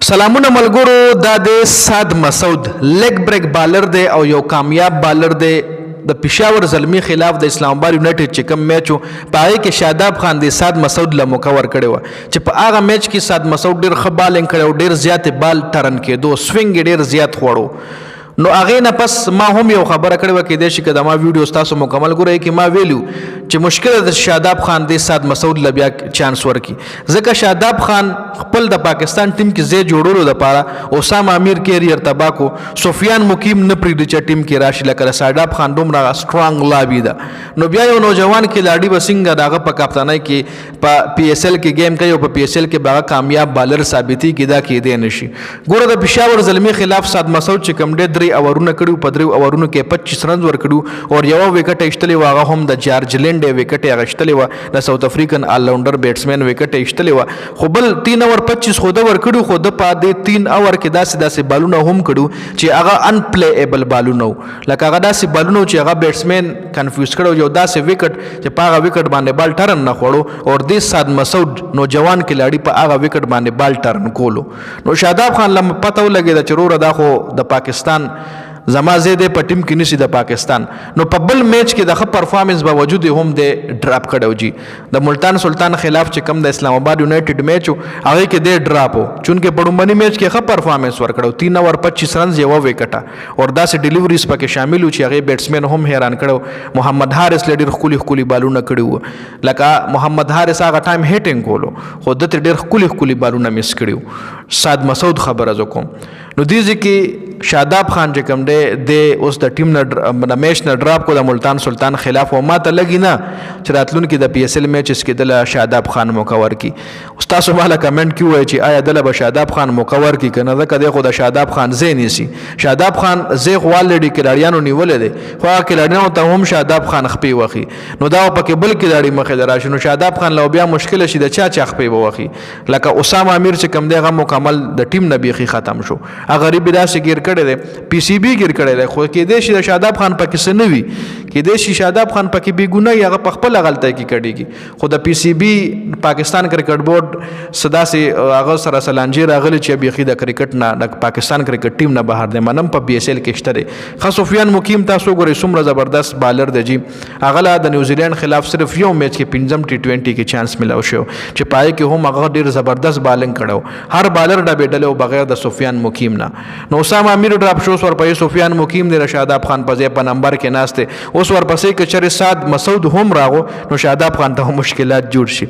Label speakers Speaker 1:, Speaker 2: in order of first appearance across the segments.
Speaker 1: سلامونه ملګرو، دا د سعد مسعود لیگ بریک بالر دی او یو کامیاب بالر دی. د پېښور زلمي خلاف د اسلام آباد یونایټډ چې کوم میچ و په هغې کې شاداب خان د سعد مسعود له موقع ورکړې وه چې په هغه میچ کې سعد مسعود ډېر ښه بالینګ کړی او ډېر زیات بال ټرن کېدو، سوینګ یې ډېر زیات خوړو. نو هغې نه پس ما هم یو خبره کړې وه، کیدای شي که د ما ویډیو ستاسو مکمل ګورئ کې ما ویلي چې مشکله د شاداب خان د سعد مسعود له بیا چانس ورکړي، ځکه شاداب خان خپل د پاکستان ټیم کې ځای جوړولو دپاره اسامه امیر کیریر تباه کو، سفیان مقیم نه پرېږدي چې ټیم کې راشي، لکه د شاداب خان دومره سټرانګ لابي ده. نو بیا یو نوجوان کھلاډي به څنګه د هغه په کپتانۍ کې په پی ایس ایل کې گیم کوي او په پی ایس ایل کې به هغه کامیاب بالر ثابتېږي، دا کېدی نه شي. ګوره د پېښور زلمي خلاف سعد مسعود چې کوم ډېر اورونه کړي، په 3 اورونو کې 25 رنز ورکړي او یو وکټ ایشتلې وه، هغه هم د جارج لینډ وکټ یې اخیستلې وه، د ساوث افریقن آل راونډر بیټسمین وکټ ایشتلې وه. خو بل 3 اور 25 خو ده ورکړي، خو د په دې 3 اور کې داسې بالونه هم کړو چې هغه ان پلیبل بالونه وو، لکه هغه داسې بالونه چې هغه بیټسمین کنفیوز کړو، یو داسې وکټ چې په هغه وکټ باندې بال ټرن نه خوړو او د سعد مسعود نوجوان کھلاډي په هغه وکټ باندې بال ټرن کولو. نو شاداب خان لم پته ولګېده چې وروره دا خو د پاکستان زما ځای دی په ټیم کې نشي د پاکستان. نو په بل میچ کې د ښه پرفارمنس باوجود هم د ډراپ کړی جی د ملتان سلطان خلاف چې کوم د اسلام آباد یونایټډ میچ و هغې کې دی ډراپ و، چونکې په لومړني میچ کې ښه پرفارمنس ورکړی، 3 اور 25 رنز یوه وکټه او داسې ډیلیوریز پکې شامل و چې هغې بیټسمین هم حیران کړی. محمد حارث له ډېر ښکلي بالونه کړي وو، لکه محمد حارث هغه ټایم هیټینګ کولو خو ده ته ډېر ښکلي بالونه مس کړي وو. سعد مسعود خبره زه کوم. نو دې ځای کې شاداب خان چې کوم دی اوس د ټیم نه میچ نه ډراپ کو د ملتان سلطان خلاف، او ما ته لګي نه چې راتلونکي د پی ایس ایل میچز کې دله شاداب خان موقع ورکړي. اوس تاسو ماله کمنټ کې ووایئ چې آیا دله به شاداب خان موقع ورکړي که نه، ځکه دی خو د شاداب خان ځای نیسي. شاداب خان ځای خو الریډي کھلاډیانو نیولی دی، خو هغه کھلاډیانو ته هم شاداب خان خپې وخي، نو دا پکې بل کھلاډي مخې ته راشي، نو شاداب خان له بیا مشکله شي د چا خپې به وخي. لکه اسامه امیر چې کوم دی هغه مکمل د ټیم نه بیخي ختم شو، هغه غریب داسې ګیر کړی دی، پی سی بي ګیر کړی دی، خو کېدای شي د شاداب خان پکې څه نه وي، کېدای شي شاداب خان پکې بې ګناه وي، هغه په خپله غلطۍ کې کډېږي. خو د پی سی بي پاکستان کرکټ بورډ څه داسې هغه سره سلانجې راغلي چې بیخي د کرکټ نه د پاکستان کرکټ ټیم نه بهر دی، منم په پی ایس ایل کې شته دی. ښه سفیان مقیم تاسو ګورئ څومره زبردست بالر دی جی، هغه له د نیوزیلینډ خلاف صرف یو میچ کې 5 T20 کې چانس ملاو شو چې پای کې هم هغه ډېر زبردست بالینګ کړو، هر بالر ډبېدلی و بغیر د سفیان مقیم نه. نو اسامه امیر ډراپ شو، اوس ورپسې سفیان مقیم دی د شاداب خان په ځای په نمبر کې ناست دی. اوس ورپسې که چېرې سعد مسعود هم راغو نو شاداب خان ته هم مشکلات جوړ شي.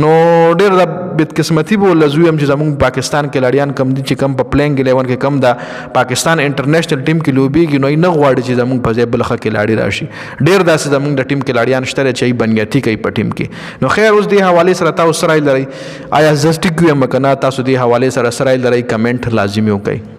Speaker 1: نو ډېر د بدقسمتي به ورله زوی یم چې زموږ پاکستان کھلاډیان کم دي چې کم په پلینګ 11 کې کم د پاکستان انټرنیشنل ټیم کې لوبېږي، نو یې نه غواړي چې زموږ په ځای بل ښه کھلاډي راشي. ډېر داسې زموږ د ټیم کھلاډیان شته چې یې بنیاتي کوي په ټیم کې. نو خیر اوس دې حوالې سره تاسو سره لرئ، آیا زه ټیک یم که نه، تاسو دې حوالې سره لرئ، کمنټ لازمي وکړئ.